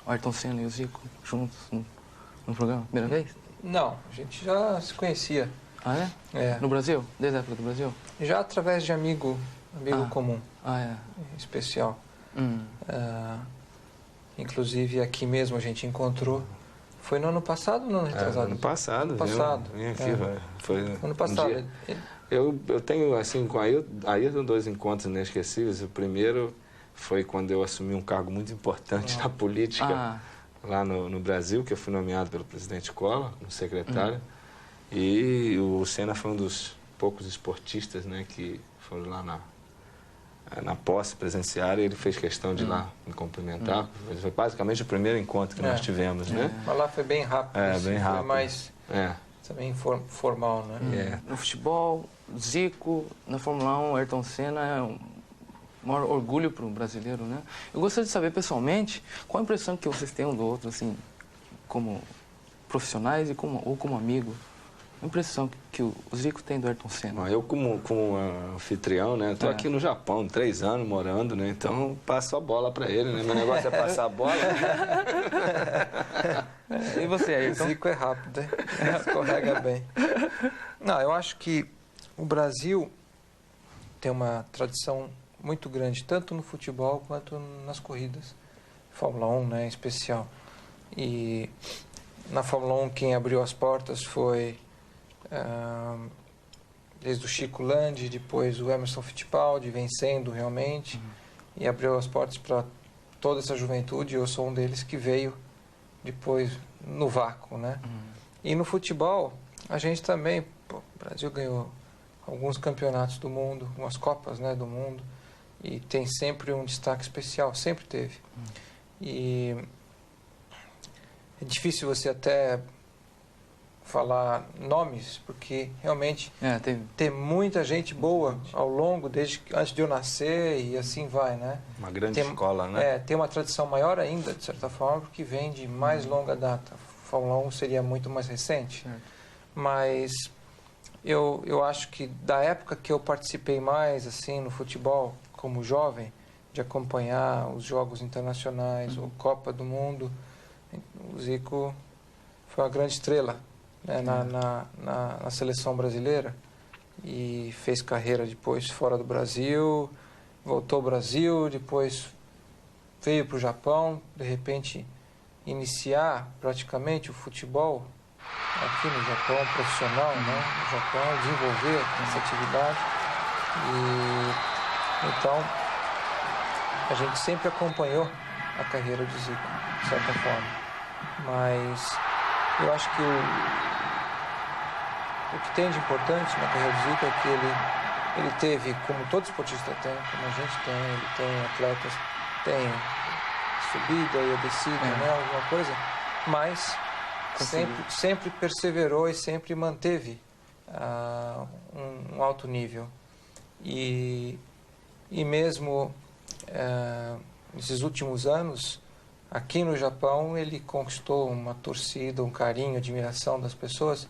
o Ayrton Senna e o Zico juntos no programa? Primeira vez? Não, a gente já se conhecia. Ah, é? É. No Brasil? Desde a época do Brasil? Já através de amigo comum, Ah, é. especial. Inclusive aqui mesmo a gente encontrou. Foi no ano passado ou no ano retrasado? Ano passado. Ano passado. Vim aqui, foi ano passado. dia. Eu tenho, assim, com a Ayrton, 2 encontros inesquecíveis. O primeiro foi quando eu assumi um cargo muito importante na política lá no Brasil, que eu fui nomeado pelo presidente Collor, como secretário. E o Senna foi um dos poucos esportistas, né, que foram lá na posse presenciária, e ele fez questão de ir lá me cumprimentar. Foi basicamente o primeiro encontro que nós tivemos, né? Mas lá foi bem rápido. Bem rápido. Foi mais também formal, né? No futebol, Zico, na Fórmula 1, Ayrton Senna é um maior orgulho para o brasileiro, né? Eu gostaria de saber pessoalmente qual a impressão que vocês têm um do outro, assim, como profissionais ou como amigo. A impressão que o Zico tem do Ayrton Senna. Eu, como anfitrião, né? Estou aqui no Japão, 3 anos morando, né? Então, passo a bola para ele, né? Meu negócio é passar a bola. E você, Ayrton? O Zico é rápido, hein? Escorrega bem. Não, eu acho que o Brasil tem uma tradição muito grande, tanto no futebol quanto nas corridas. Fórmula 1, né, em especial. E na Fórmula 1 quem abriu as portas foi desde o Chico Landi, depois o Emerson Fittipaldi, vencendo realmente, e abriu as portas para toda essa juventude. Eu sou um deles que veio depois no vácuo, né? E no futebol, a gente também, o Brasil ganhou alguns campeonatos do mundo, umas Copas, né, do mundo, e tem sempre um destaque especial, sempre teve. E é difícil você até falar nomes, porque realmente tem muita gente boa ao longo, antes de eu nascer, e assim vai, né? Uma grande escola, né? Tem uma tradição maior ainda, de certa forma, porque vem de mais longa data. A Fórmula 1 seria muito mais recente. Mas eu acho que da época que eu participei mais, assim, no futebol, como jovem, de acompanhar os jogos internacionais, ou Copa do Mundo, o Zico foi uma grande estrela, né, na seleção brasileira, e fez carreira depois fora do Brasil, voltou ao Brasil, depois veio para o Japão, de repente iniciar praticamente o futebol aqui no Japão, profissional, né, no Japão, desenvolver essa atividade. E então a gente sempre acompanhou a carreira do Zico, de certa forma, mas eu acho que o que tem de importante na carreira do Zico é que ele teve, como todo esportista tem, como a gente tem, ele tem atletas, tem subida e a descida, né, alguma coisa, mas sempre perseverou e sempre manteve um alto nível. E mesmo nesses últimos anos, aqui no Japão, ele conquistou uma torcida, um carinho, admiração das pessoas,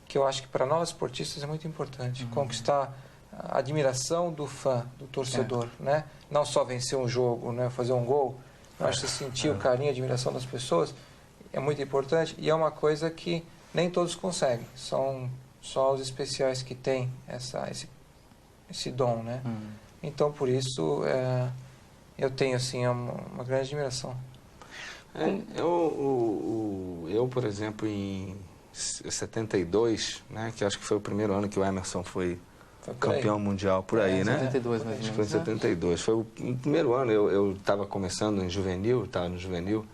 que eu acho que para nós esportistas é muito importante. Conquistar a admiração do fã, do torcedor, né? Não só vencer um jogo, né? Fazer um gol. Eu acho que sentir o carinho, a admiração das pessoas é muito importante, e é uma coisa que nem todos conseguem. São só os especiais que têm esse dom, né? Então, por isso, eu tenho, assim, uma grande admiração. Eu, por exemplo, em 72, né, que acho que foi o primeiro ano que o Emerson foi campeão mundial, por aí, né? 72, mais ou menos. Acho que foi em 72. Foi o primeiro ano, eu estava começando em juvenil, estava no juvenil,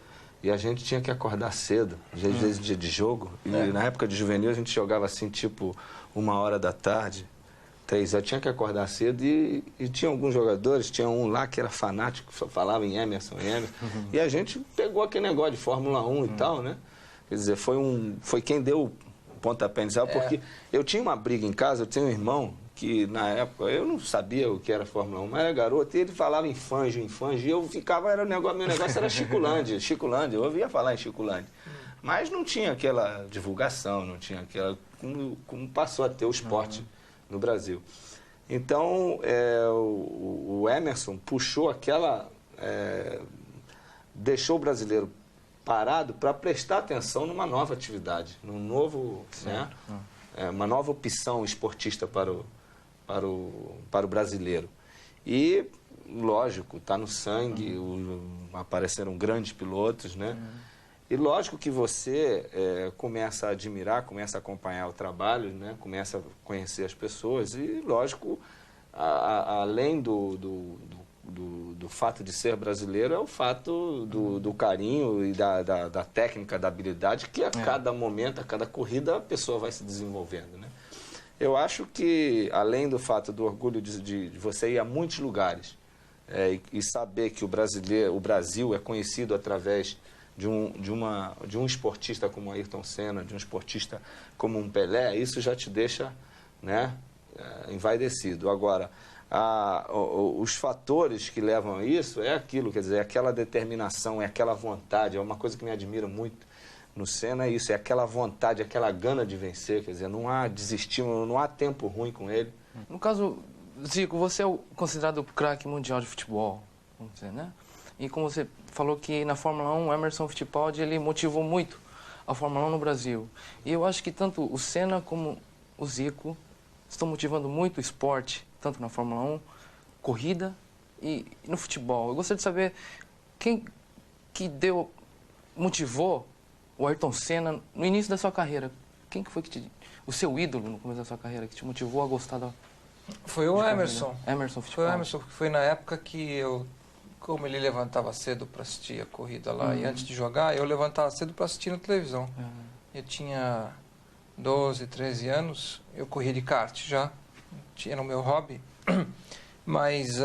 e a gente tinha que acordar cedo, às vezes dia de jogo, e na época de juvenil a gente jogava assim, tipo, 1h da tarde, 3 horas, tinha que acordar cedo, e tinha alguns jogadores, tinha um lá que era fanático, só falava em Emerson, e a gente pegou aquele negócio de Fórmula 1 e tal, né? Quer dizer, foi quem deu o pontapé inicial, porque eu tinha uma briga em casa, eu tinha um irmão que na época eu não sabia o que era Fórmula 1, mas era garoto, e ele falava em Fangio, e eu ficava, meu negócio era Chicolândia, eu ouvia falar em Chicolândia. Mas não tinha aquela divulgação, não tinha aquela, como passou a ter o esporte no Brasil. Então, o Emerson puxou aquela, deixou o brasileiro parado para prestar atenção numa nova atividade, num novo, né, uma nova opção esportista para o brasileiro. E, lógico, está no sangue, apareceram grandes pilotos, né? E lógico que você começa a admirar, começa a acompanhar o trabalho, né? Começa a conhecer as pessoas e, lógico, além do fato de ser brasileiro, é o fato do carinho e da técnica, da habilidade, que a cada momento, a cada corrida, a pessoa vai se desenvolvendo, né? Eu acho que, além do fato do orgulho de você ir a muitos lugares e saber que o Brasil é conhecido através de um esportista como Ayrton Senna, de um esportista como um Pelé, isso já te deixa, né, envaidecido. Agora, os fatores que levam a isso é aquilo, quer dizer, é aquela determinação, é aquela vontade, é uma coisa que me admira muito no Senna, é isso, é aquela vontade, aquela gana de vencer, quer dizer, não há desestímulo, não há tempo ruim com ele. No caso, Zico, você é considerado o craque mundial de futebol, vamos dizer, né? E como você falou que na Fórmula 1 o Emerson Fittipaldi ele motivou muito a Fórmula 1 no Brasil. E eu acho que tanto o Senna como o Zico estão motivando muito o esporte, tanto na Fórmula 1, corrida e no futebol. Eu gostaria de saber quem que motivou o Ayrton Senna no início da sua carreira. Quem que foi o seu ídolo no começo da sua carreira que te motivou a gostar da... Foi o Emerson. Emerson Fittipaldi. Foi o Emerson, porque foi na época que como ele levantava cedo para assistir a corrida lá, e antes de jogar, eu levantava cedo para assistir na televisão. Eu tinha 12, 13 anos, eu corria de kart já, era o meu hobby, mas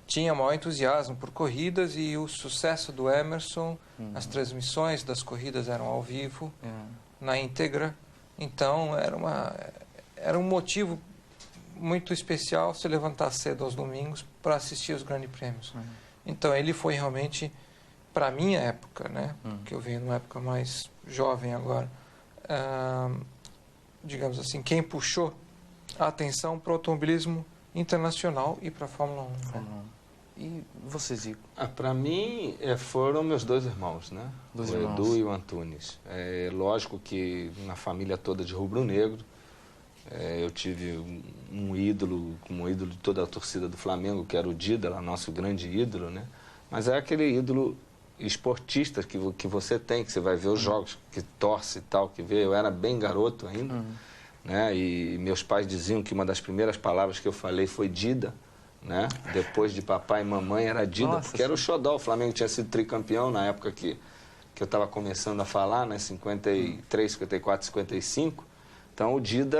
tinha maior entusiasmo por corridas e o sucesso do Emerson, as transmissões das corridas eram ao vivo, na íntegra, então era um motivo muito especial se levantar cedo aos domingos para assistir os grandes prêmios. Então ele foi realmente, para a minha época, né, que eu venho numa época mais jovem agora, digamos assim, quem puxou a atenção para o automobilismo internacional e para a Fórmula 1. Né? E você, Zico? Para mim, foram meus dois irmãos, né? O Edu e o Antunes. É lógico que na família toda de rubro-negro, eu tive um ídolo, como ídolo de toda a torcida do Flamengo, que era o Dida, nosso grande ídolo, né? Mas é aquele ídolo esportista que você tem, que você vai ver os jogos, que torce e tal, que vê. Eu era bem garoto ainda, né? E meus pais diziam que uma das primeiras palavras que eu falei foi Dida, né? Depois de papai e mamãe era Dida, porque era o xodó. O Flamengo tinha sido tricampeão na época que eu estava começando a falar, né? 53, 54, 55. Então o Dida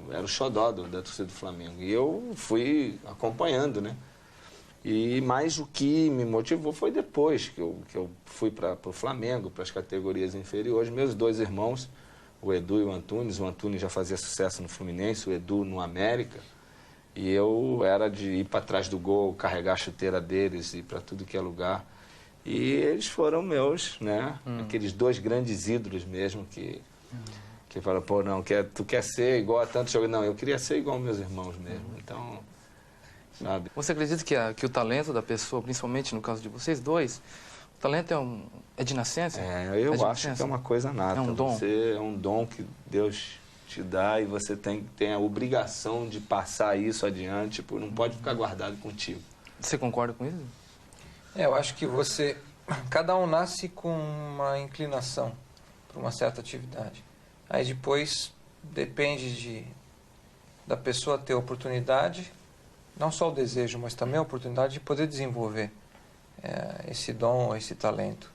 era o xodó da torcida do Flamengo. E eu fui acompanhando, né? Mas o que me motivou foi depois que eu fui para o Flamengo, para as categorias inferiores. Meus dois irmãos, o Edu e o Antunes já fazia sucesso no Fluminense, o Edu no América. E eu era de ir para trás do gol, carregar a chuteira deles, ir para tudo que é lugar. E eles foram meus, né? Aqueles dois grandes ídolos mesmo que falaram, pô, não, tu quer ser igual a tantos jogadores. Não, eu queria ser igual aos meus irmãos mesmo. Então, sabe? Você acredita que o talento da pessoa, principalmente no caso de vocês dois, o talento é de nascença? Eu acho que é uma coisa nata. É um dom? É um dom que Deus te dá e você tem a obrigação de passar isso adiante, não pode ficar guardado contigo. Você concorda com isso? Eu acho que cada um nasce com uma inclinação para uma certa atividade. Aí depois depende da pessoa ter a oportunidade, não só o desejo, mas também a oportunidade de poder desenvolver esse dom, esse talento,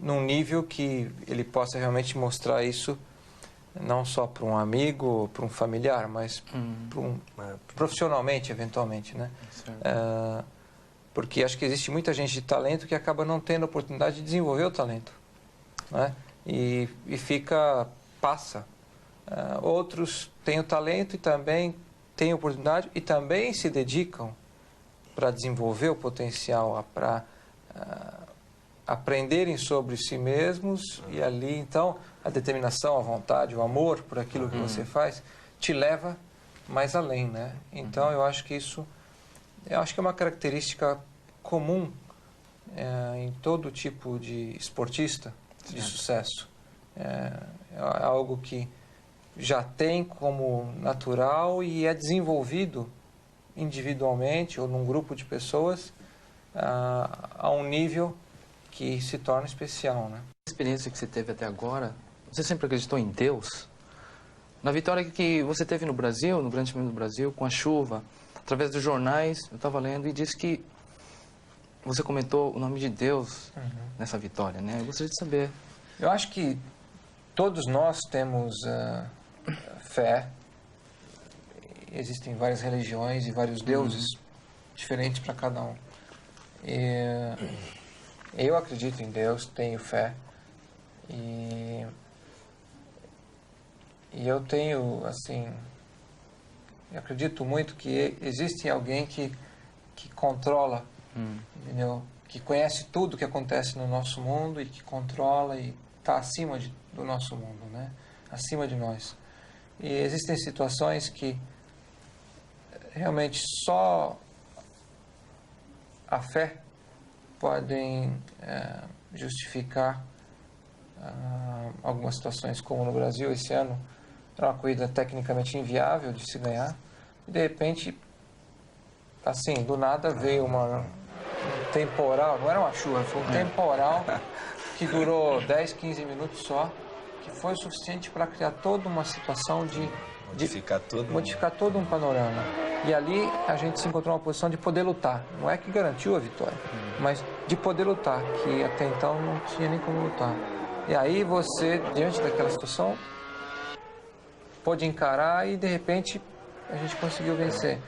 num nível que ele possa realmente mostrar isso não só para um amigo, para um familiar, mas profissionalmente, eventualmente, né? Porque acho que existe muita gente de talento que acaba não tendo a oportunidade de desenvolver o talento, né? E passa. Outros têm o talento e também têm a oportunidade e também se dedicam para desenvolver o potencial, para aprenderem sobre si mesmos e ali, então, a determinação, a vontade, o amor por aquilo que você faz te leva mais além, né? Então, eu acho que é uma característica comum todo tipo de esportista de sucesso. É algo que já tem como natural e é desenvolvido individualmente ou num grupo de pessoas a um nível que se torna especial, né? A experiência que você teve até agora, você sempre acreditou em Deus? Na vitória que você teve no Brasil, no Grande Prêmio do Brasil, com a chuva, através dos jornais, eu estava lendo e disse que você comentou o nome de Deus nessa vitória, né? Eu gostaria de saber. Eu acho que todos nós temos fé. Existem várias religiões e vários deuses diferentes para cada um. Eu acredito em Deus, tenho fé. E eu tenho, assim, eu acredito muito que existe alguém que controla, entendeu? Que conhece tudo que acontece no nosso mundo e que controla e está acima do nosso mundo, né? Acima de nós. E existem situações que realmente só a fé podem justificar algumas situações, como no Brasil esse ano era uma corrida tecnicamente inviável de se ganhar e de repente, assim, do nada veio um temporal, não era uma chuva, foi um temporal que durou 10, 15 minutos só, que foi o suficiente para criar toda uma situação de modificar todo um panorama. E ali a gente se encontrou numa posição de poder lutar. Não é que garantiu a vitória, mas de poder lutar, que até então não tinha nem como lutar. E aí você, diante daquela situação, pôde encarar e de repente a gente conseguiu vencer.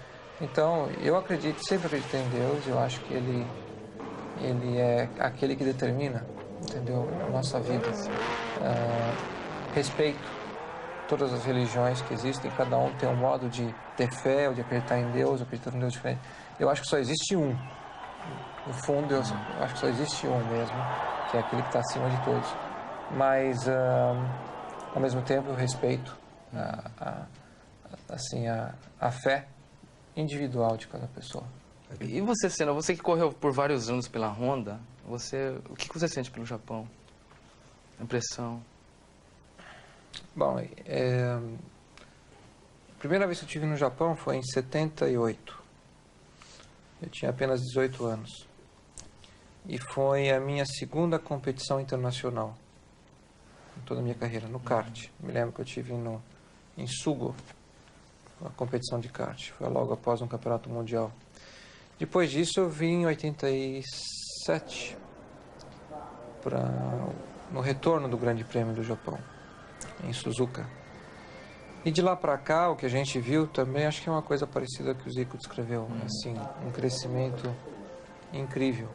Então, eu acredito, sempre acreditei em Deus, eu acho que Ele é aquele que determina, entendeu, a nossa vida. Respeito todas as religiões que existem, cada um tem um modo de ter fé ou de acreditar em Deus, acreditar em Deus diferente. Eu acho que só existe um. No fundo, eu acho que só existe um mesmo, que é aquele que está acima de todos. Mas, ao mesmo tempo, eu respeito a fé individual de cada pessoa. E você, Senna, você que correu por vários anos pela Honda, o que você sente pelo Japão? A impressão? Bom, a primeira vez que eu estive no Japão foi em 78. Eu tinha apenas 18 anos. E foi a minha segunda competição internacional em toda a minha carreira, no kart. Me lembro que eu estive em Sugo, uma competição de kart. Foi logo após um campeonato mundial. Depois disso eu vim em 87 no retorno do Grande Prêmio do Japão, em Suzuka. E de lá para cá, o que a gente viu também, acho que é uma coisa parecida que o Zico descreveu, assim, um crescimento incrível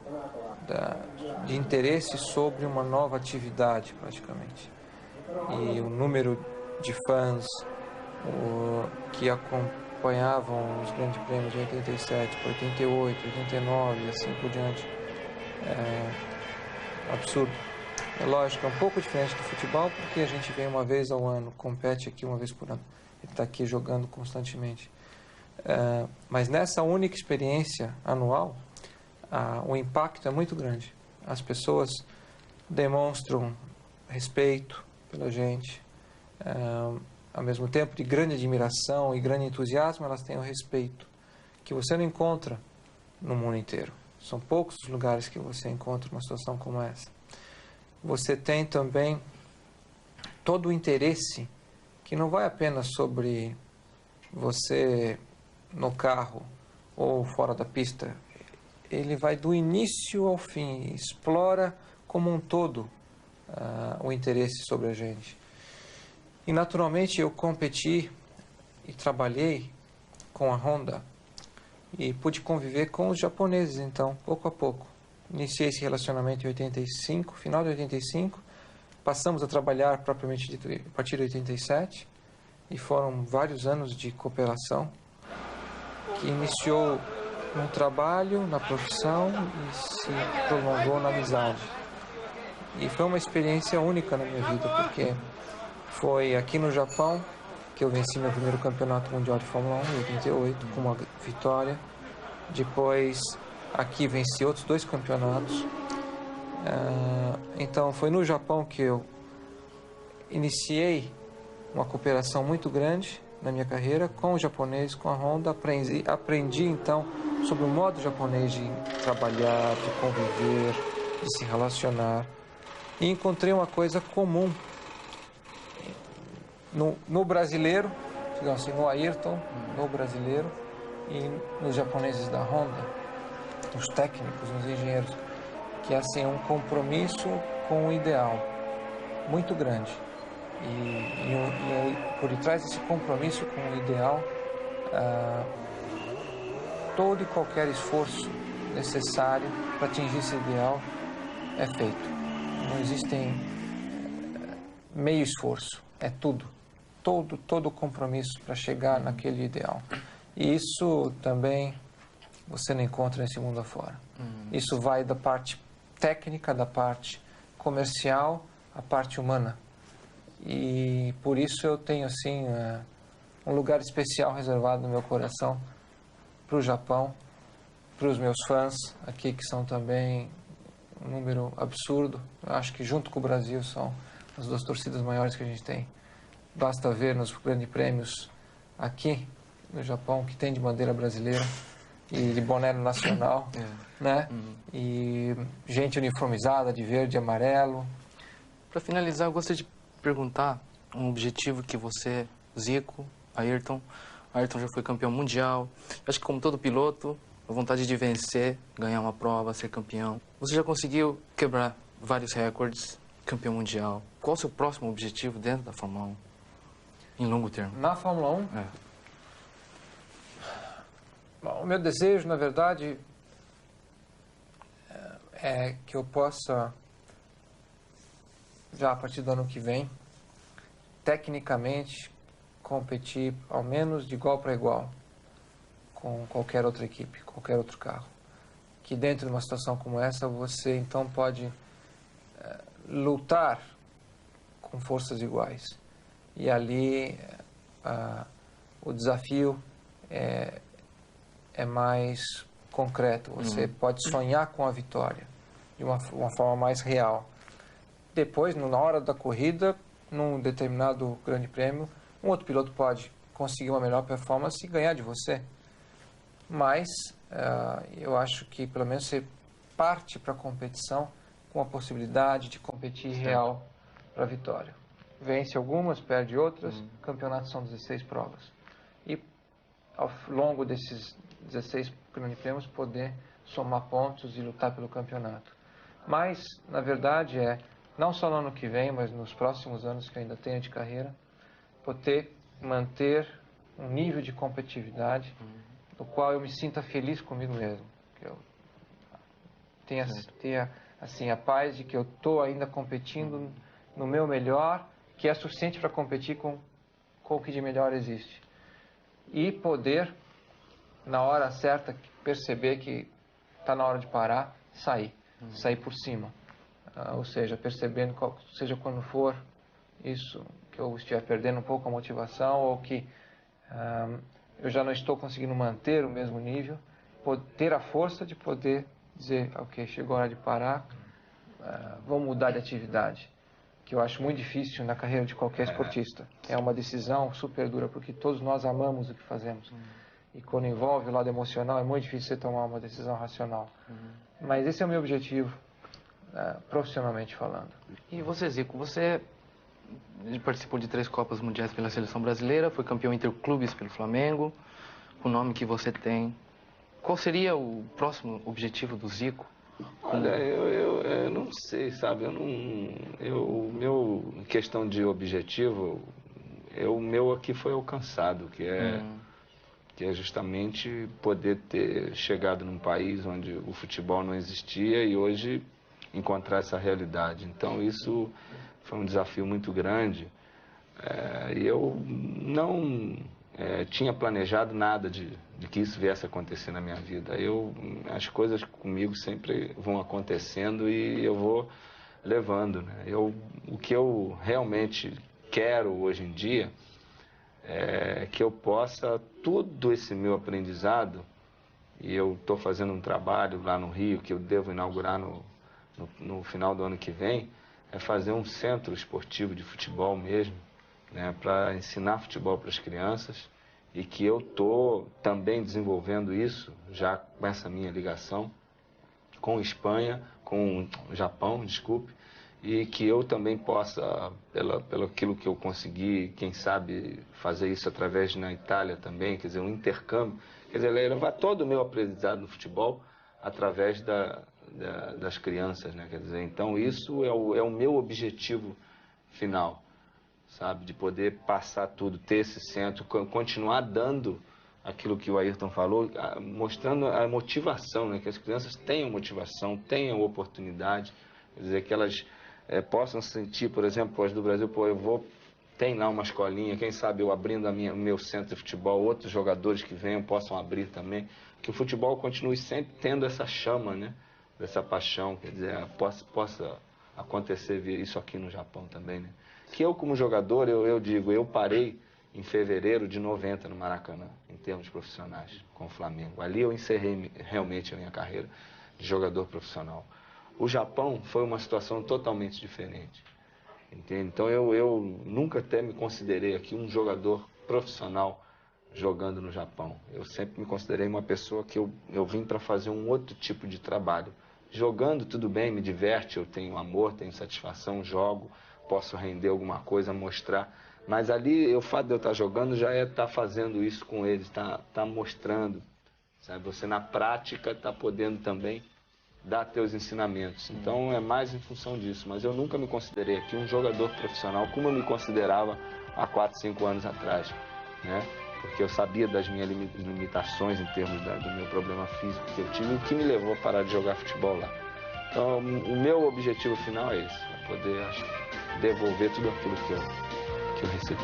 de interesse sobre uma nova atividade, praticamente. E o número de fãs que acompanhavam os grandes prêmios de 87, 88, 89 e assim por diante, é absurdo. É lógico, é um pouco diferente do futebol, porque a gente vem uma vez ao ano, compete aqui uma vez por ano, e está aqui jogando constantemente. Mas nessa única experiência anual, o impacto é muito grande. As pessoas demonstram respeito pela gente, ao mesmo tempo de grande admiração e grande entusiasmo, elas têm o respeito, que você não encontra no mundo inteiro. São poucos os lugares que você encontra uma situação como essa. Você tem também todo o interesse, que não vai apenas sobre você no carro ou fora da pista. Ele vai do início ao fim, explora como um todo o interesse sobre a gente. E naturalmente eu competi e trabalhei com a Honda e pude conviver com os japoneses, então, pouco a pouco. Iniciei esse relacionamento em 85, final de 85, passamos a trabalhar propriamente dito a partir de 87, e foram vários anos de cooperação, que iniciou no trabalho, na profissão e se prolongou na amizade. E foi uma experiência única na minha vida, porque foi aqui no Japão que eu venci meu primeiro campeonato mundial de Fórmula 1, em 88, com uma vitória. Depois, aqui venci outros 2 campeonatos. Então, foi no Japão que eu iniciei uma cooperação muito grande na minha carreira com os japoneses, com a Honda. Aprendi então sobre o modo japonês de trabalhar, de conviver, de se relacionar. E encontrei uma coisa comum no brasileiro, digamos assim, no Ayrton, no brasileiro, e nos japoneses da Honda, nos técnicos, nos engenheiros, que é assim, um compromisso com o ideal muito grande. E por detrás desse compromisso com o ideal, todo e qualquer esforço necessário para atingir esse ideal é feito. Não existem meio esforço, é tudo. Todo compromisso para chegar naquele ideal. E isso também você não encontra nesse mundo afora. Isso vai da parte técnica, da parte comercial, à parte humana. E por isso eu tenho assim um lugar especial reservado no meu coração para o Japão, para os meus fãs aqui, que são também um número absurdo. Eu acho que junto com o Brasil são as duas torcidas maiores que a gente tem. Basta ver nos grandes prêmios aqui no Japão, que tem de bandeira brasileira e de boné nacional, né? E gente uniformizada de verde e amarelo. Para finalizar, eu gostaria de perguntar um objetivo que você, Zico, Ayrton já foi campeão mundial. Acho que como todo piloto, a vontade de vencer, ganhar uma prova, ser campeão. Você já conseguiu quebrar vários recordes, campeão mundial. Qual o seu próximo objetivo dentro da Fórmula 1, em longo termo? Na Fórmula 1? Bom, o meu desejo, na verdade, é que eu possa, já a partir do ano que vem, tecnicamente, competir ao menos de igual para igual com qualquer outra equipe, qualquer outro carro. Que dentro de uma situação como essa, você então pode lutar com forças iguais. E ali o desafio é mais concreto. Você pode sonhar com a vitória de uma forma mais real. Depois, na hora da corrida, num determinado grande prêmio, um outro piloto pode conseguir uma melhor performance e ganhar de você. Mas eu acho que pelo menos você parte para a competição com a possibilidade de competir real para a vitória. Vence algumas, perde outras, campeonatos são 16 provas. E ao longo desses 16 grandes prêmios poder somar pontos e lutar pelo campeonato. Mas, na verdade, não só no ano que vem, mas nos próximos anos que eu ainda tenho de carreira, poder manter um nível de competitividade no qual eu me sinta feliz comigo mesmo. Que eu tenha assim, a paz de que eu estou ainda competindo no meu melhor, que é suficiente para competir com o que de melhor existe. E poder, na hora certa, perceber que está na hora de parar, sair por cima. Ou seja, percebendo, seja quando for isso, que eu estiver perdendo um pouco a motivação ou que eu já não estou conseguindo manter o mesmo nível, ter a força de poder dizer, ok, chegou a hora de parar, vamos mudar de atividade, que eu acho muito difícil na carreira de qualquer esportista. É uma decisão super dura, porque todos nós amamos o que fazemos. E quando envolve o lado emocional, é muito difícil você tomar uma decisão racional. Mas esse é o meu objetivo, profissionalmente falando. E você, Zico, você participou de 3 Copas Mundiais pela Seleção Brasileira, foi campeão interclubes pelo Flamengo, o nome que você tem. Qual seria o próximo objetivo do Zico? Olha, eu não sei, sabe? Meu questão de objetivo, o meu aqui foi alcançado, que é justamente poder ter chegado num país onde o futebol não existia e hoje encontrar essa realidade. Então isso foi um desafio muito grande. E eu não tinha planejado nada de que isso viesse a acontecer na minha vida. As coisas comigo sempre vão acontecendo e eu vou levando, né? O que eu realmente quero hoje em dia é que eu possa, todo esse meu aprendizado, e eu estou fazendo um trabalho lá no Rio, que eu devo inaugurar no final do ano que vem, é fazer um centro esportivo de futebol mesmo, né, para ensinar futebol para as crianças, e que eu estou também desenvolvendo isso, já com essa minha ligação com Espanha, com Japão, desculpe, e que eu também possa, pelo aquilo que eu consegui, quem sabe fazer isso através na Itália também, quer dizer, um intercâmbio, quer dizer, levar todo o meu aprendizado no futebol através das crianças, né? Quer dizer, então isso é o meu objetivo final, sabe, de poder passar tudo, ter esse centro, continuar dando aquilo que o Ayrton falou, mostrando a motivação, né? Que as crianças tenham motivação, tenham oportunidade, quer dizer, que elas possam sentir, por exemplo, as do Brasil, tem lá uma escolinha, quem sabe eu abrindo o meu centro de futebol, outros jogadores que venham possam abrir também, que o futebol continue sempre tendo essa chama, né? Dessa paixão, quer dizer, possa acontecer isso aqui no Japão também, né? Que eu, como jogador, eu digo, eu parei em fevereiro de 90 no Maracanã, em termos profissionais, com o Flamengo. Ali eu encerrei realmente a minha carreira de jogador profissional. O Japão foi uma situação totalmente diferente, entende? Então eu nunca até me considerei aqui um jogador profissional jogando no Japão. Eu sempre me considerei uma pessoa que eu vim para fazer um outro tipo de trabalho. Jogando, tudo bem, me diverte, eu tenho amor, tenho satisfação, jogo, posso render alguma coisa, mostrar. Mas ali, o fato de eu estar jogando já é estar fazendo isso com eles, tá mostrando, sabe? Você na prática está podendo também dar teus ensinamentos. Então é mais em função disso. Mas eu nunca me considerei aqui um jogador profissional como eu me considerava há 4, 5 anos atrás, né? Porque eu sabia das minhas limitações em termos do meu problema físico que eu tive, o que me levou a parar de jogar futebol lá. Então o meu objetivo final é esse, é poder devolver tudo aquilo que eu recebi.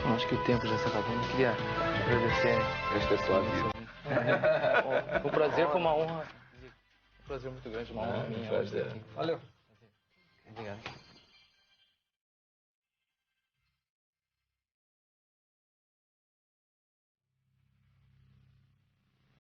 Bom, acho que o tempo já está acabando. Eu queria agradecer. Esta é sua vida. O prazer foi uma honra. Um prazer muito grande, uma honra minha. Prazer. Valeu. Obrigado.